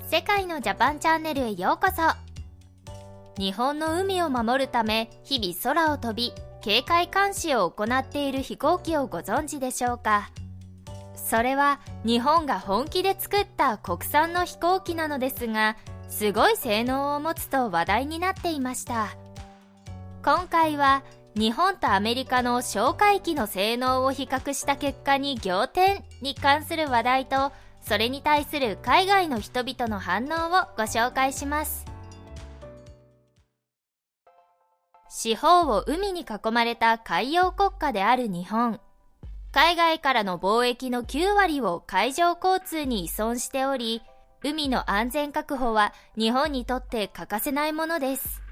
世界のジャパンチャンネルへようこそ。日本の海を守るため日々空を飛び警戒監視を行っている飛行機をご存知でしょうか。それは日本が本気で作った国産の飛行機なのですが、すごい性能を持つと話題になっていました。今回は日本とアメリカの哨戒機の性能を比較した結果に仰天に関する話題と、それに対する海外の人々の反応をご紹介します。四方を海に囲まれた海洋国家である日本。海外からの貿易の9割を海上交通に依存しており、海の安全確保は日本にとって欠かせないものです。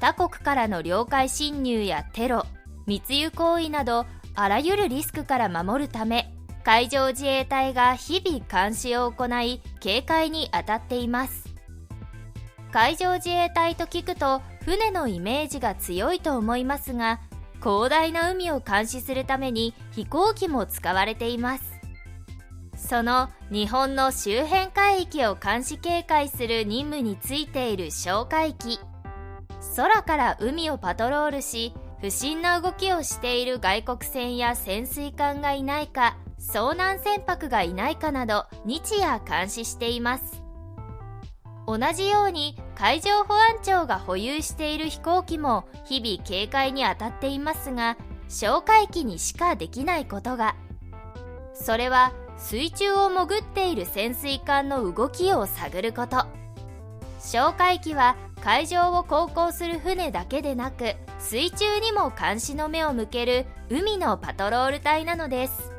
他国からの領海侵入やテロ、密輸行為などあらゆるリスクから守るため、海上自衛隊が日々監視を行い警戒に当たっています。海上自衛隊と聞くと船のイメージが強いと思いますが、広大な海を監視するために飛行機も使われています。その日本の周辺海域を監視警戒する任務についている哨戒機。空から海をパトロールし、不審な動きをしている外国船や潜水艦がいないか、遭難船舶がいないかなど日夜監視しています。同じように海上保安庁が保有している飛行機も日々警戒に当たっていますが、哨戒機にしかできないことが。それは水中を潜っている潜水艦の動きを探ること。哨戒機は海上を航行する船だけでなく、水中にも監視の目を向ける海のパトロール隊なのです。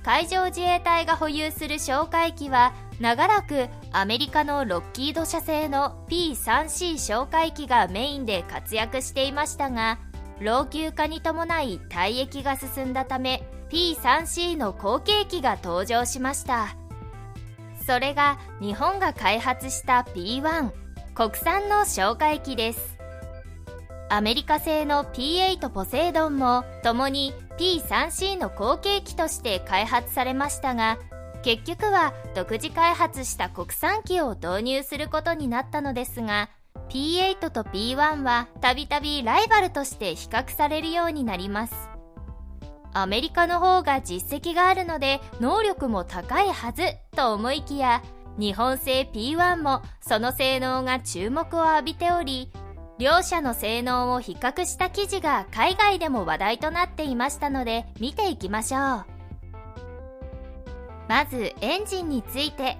海上自衛隊が保有する哨戒機は長らくアメリカのロッキード社製の P3C 哨戒機がメインで活躍していましたが、老朽化に伴い退役が進んだため P3C の後継機が登場しました。それが日本が開発した P1、国産の哨戒機です。アメリカ製の P8 ポセイドンも共に P3C の後継機として開発されましたが、結局は独自開発した国産機を導入することになったのですが、 P8 と P1 はたびたびライバルとして比較されるようになります。アメリカの方が実績があるので能力も高いはずと思いきや、日本製 P1 もその性能が注目を浴びており、両者の性能を比較した記事が海外でも話題となっていましたので、見ていきましょう。まずエンジンについて。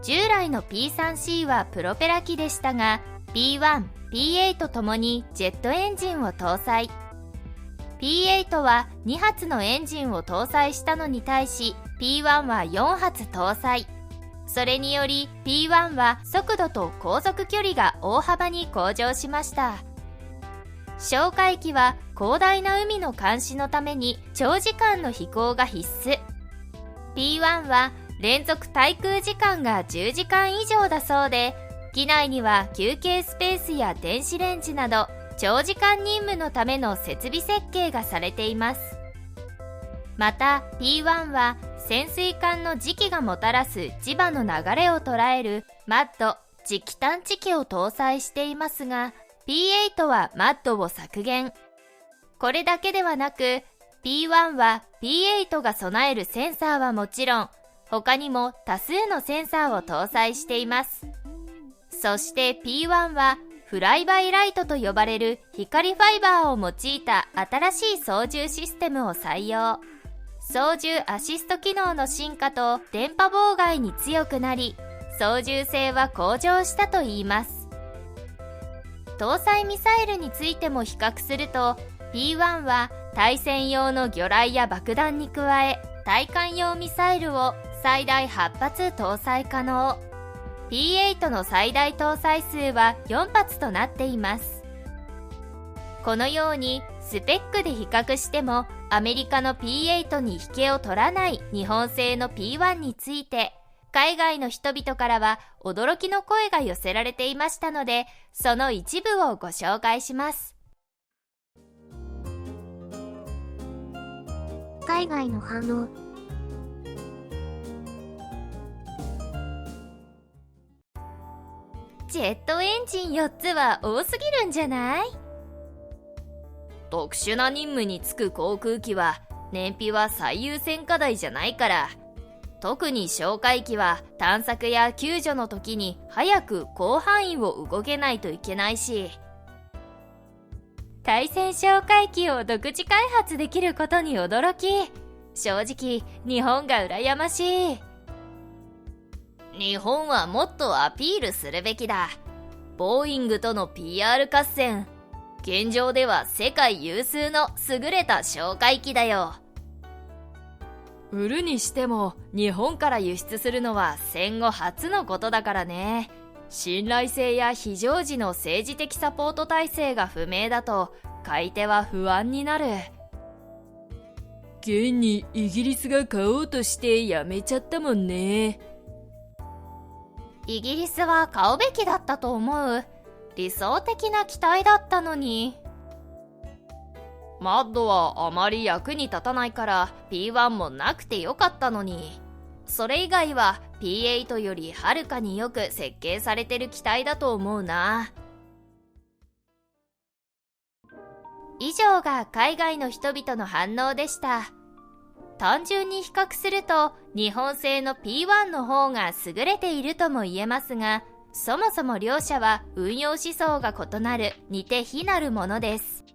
従来の P3C はプロペラ機でしたが、 P1、P8 ともにジェットエンジンを搭載。P8 は2発のエンジンを搭載したのに対し、 P1 は4発搭載。それにより P1 は速度と航続距離が大幅に向上しました。哨戒機は広大な海の監視のために長時間の飛行が必須。 P1 は連続滞空時間が10時間以上だそうで、機内には休憩スペースや電子レンジなど長時間任務のための設備設計がされています。また P1 は潜水艦の磁気がもたらす磁場の流れを捉えるマッド磁気探知機を搭載していますが、 P8 はマッドを削減。これだけではなく P1 は P8 が備えるセンサーはもちろん、他にも多数のセンサーを搭載しています。そして P1 はフライバイライトと呼ばれる光ファイバーを用いた新しい操縦システムを採用。操縦アシスト機能の進化と電波妨害に強くなり、操縦性は向上したといいます。搭載ミサイルについても比較すると、 P1 は対戦用の魚雷や爆弾に加え、対艦用ミサイルを最大8発搭載可能。 P8 の最大搭載数は4発となっています。このようにスペックで比較してもアメリカの P8 に引けを取らない日本製の P1 について、海外の人々からは驚きの声が寄せられていましたので、その一部をご紹介します。海外の反応。ジェットエンジン4つは多すぎるんじゃない？特殊な任務に就く航空機は燃費は最優先課題じゃないから。特に哨戒機は探索や救助の時に早く広範囲を動けないといけないし。対戦哨戒機を独自開発できることに驚き、正直日本が羨ましい。日本はもっとアピールするべきだ。ボーイングとの PR 合戦。現状では世界有数の優れた哨戒機だよ。売るにしても日本から輸出するのは戦後初のことだからね。信頼性や非常時の政治的サポート体制が不明だと買い手は不安になる。現にイギリスが買おうとしてやめちゃったもんね。イギリスは買うべきだったと思う。理想的な機体だったのに。マッドはあまり役に立たないから P1 もなくてよかったのに。それ以外は P8 よりはるかによく設計されてる機体だと思うな。以上が海外の人々の反応でした。単純に比較すると日本製の P1 の方が優れているとも言えますが、そもそも両者は運用思想が異なる似て非なるものです。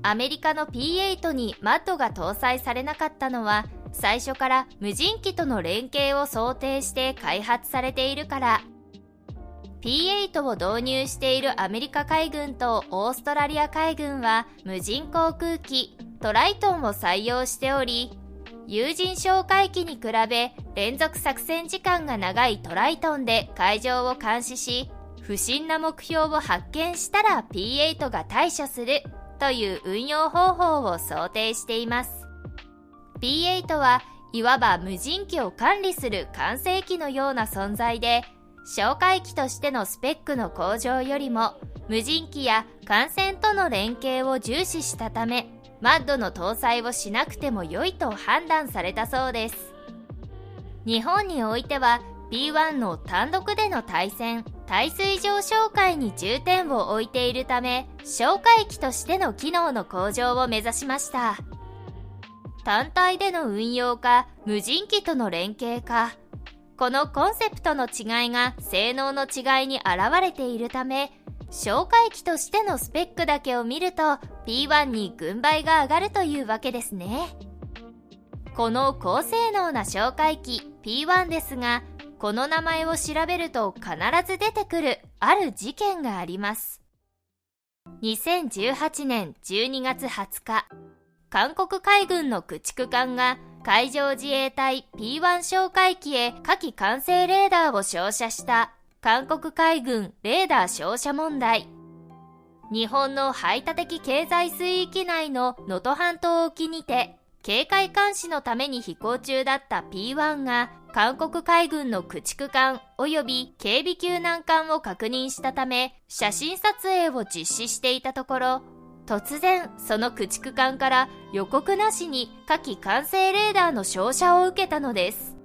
アメリカの P8 にマッドが搭載されなかったのは、最初から無人機との連携を想定して開発されているから。P8 を導入しているアメリカ海軍とオーストラリア海軍は無人航空機トライトンを採用しており、有人哨戒機に比べ連続作戦時間が長いトライトンで海上を監視し、不審な目標を発見したら P8 が対処するという運用方法を想定しています。P8 はいわば無人機を管理する管制機のような存在で、哨戒機としてのスペックの向上よりも無人機や艦船との連携を重視したため、マッドの搭載をしなくても良いと判断されたそうです。日本においては P1 の単独での対戦、対水上哨戒に重点を置いているため、哨戒機としての機能の向上を目指しました。単体での運用か無人機との連携か、このコンセプトの違いが性能の違いに現れているため、哨戒機としてのスペックだけを見ると P1 に軍配が上がるというわけですね。この高性能な哨戒機 P1 ですが、この名前を調べると必ず出てくるある事件があります。2018年12月20日、韓国海軍の駆逐艦が海上自衛隊 P1 哨戒機へ火器管制レーダーを照射した韓国海軍レーダー照射問題。日本の排他的経済水域内の能登半島沖にて警戒監視のために飛行中だった P1 が韓国海軍の駆逐艦及び警備救難艦を確認したため、写真撮影を実施していたところ、突然その駆逐艦から予告なしに火器管制レーダーの照射を受けたのです。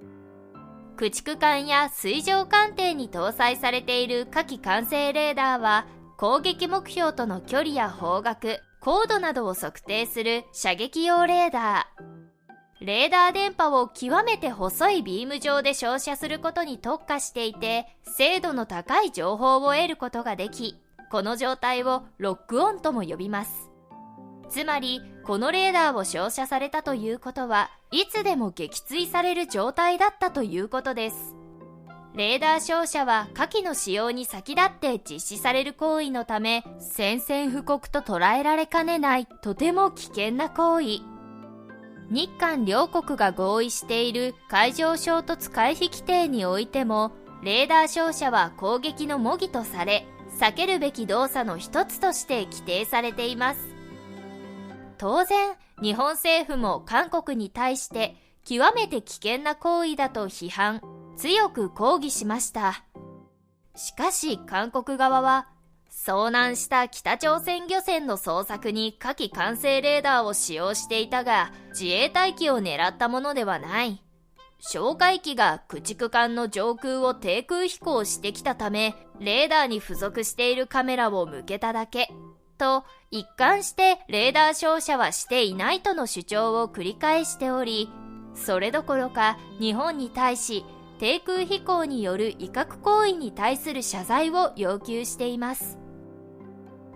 駆逐艦や水上艦艇に搭載されている火器管制レーダーは、攻撃目標との距離や方角、高度などを測定する射撃用レーダー。レーダー電波を極めて細いビーム上で照射することに特化していて、精度の高い情報を得ることができ、この状態をロックオンとも呼びます。つまり、このレーダーを照射されたということは、いつでも撃墜される状態だったということです。レーダー照射は火器の使用に先立って実施される行為のため、宣戦布告と捉えられかねないとても危険な行為。日韓両国が合意している海上衝突回避規定においても、レーダー照射は攻撃の模擬とされ、避けるべき動作の一つとして規定されています。当然、日本政府も韓国に対して極めて危険な行為だと批判、強く抗議しました。しかし韓国側は、遭難した北朝鮮漁船の捜索に火器管制レーダーを使用していたが、自衛隊機を狙ったものではない。哨戒機が駆逐艦の上空を低空飛行してきたため、レーダーに付属しているカメラを向けただけ、と一貫してレーダー照射はしていないとの主張を繰り返しており、それどころか日本に対し低空飛行による威嚇行為に対する謝罪を要求しています。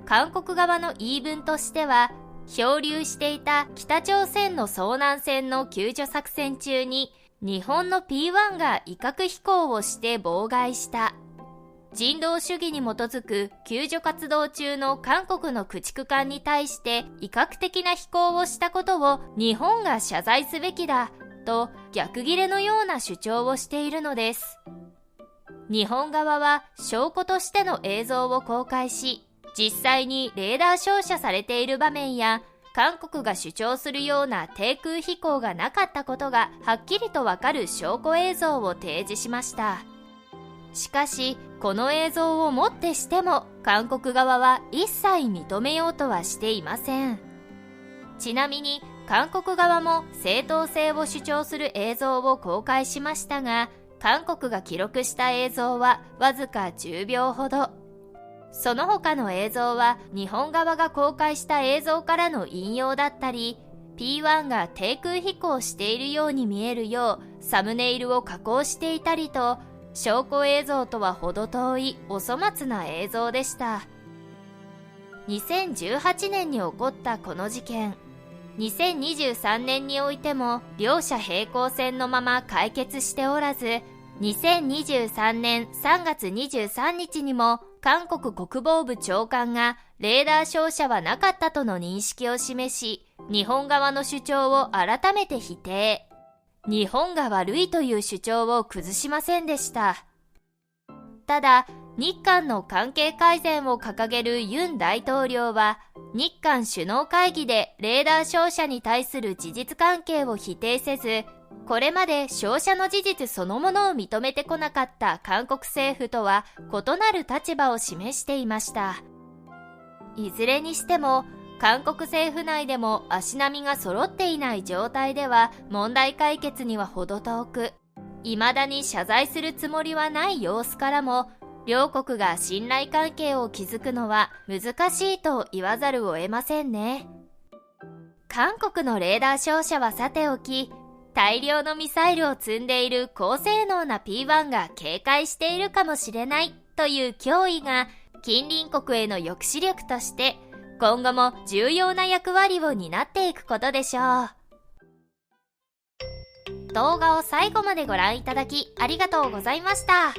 韓国側の言い分としては、漂流していた北朝鮮の遭難船の救助作戦中に日本の P1 が威嚇飛行をして妨害した。人道主義に基づく救助活動中の韓国の駆逐艦に対して威嚇的な飛行をしたことを日本が謝罪すべきだと逆ギレのような主張をしているのです。日本側は証拠としての映像を公開し、実際にレーダー照射されている場面や韓国が主張するような低空飛行がなかったことがはっきりとわかる証拠映像を提示しました。しかし、この映像をもってしても韓国側は一切認めようとはしていません。ちなみに韓国側も正当性を主張する映像を公開しましたが、韓国が記録した映像はわずか10秒ほど。その他の映像は日本側が公開した映像からの引用だったり、P1 が低空飛行しているように見えるようサムネイルを加工していたりと、証拠映像とは程遠いお粗末な映像でした。2018年に起こったこの事件、2023年においても両者平行線のまま解決しておらず、2023年3月23日にも韓国国防部長官がレーダー照射はなかったとの認識を示し、日本側の主張を改めて否定。日本が悪いという主張を崩しませんでした。ただ、日韓の関係改善を掲げるユン大統領は、日韓首脳会議でレーダー照射に対する事実関係を否定せず、これまで照射の事実そのものを認めてこなかった韓国政府とは異なる立場を示していました。いずれにしても、韓国政府内でも足並みが揃っていない状態では問題解決には程遠く、未だに謝罪するつもりはない様子からも、両国が信頼関係を築くのは難しいと言わざるを得ませんね。韓国のレーダー照射はさておき、大量のミサイルを積んでいる高性能な P1 が警戒しているかもしれないという脅威が近隣国への抑止力として今後も重要な役割を担っていくことでしょう。動画を最後までご覧いただきありがとうございました。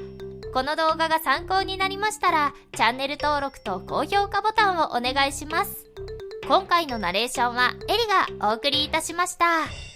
この動画が参考になりましたらチャンネル登録と高評価ボタンをお願いします。今回のナレーションはエリがお送りいたしました。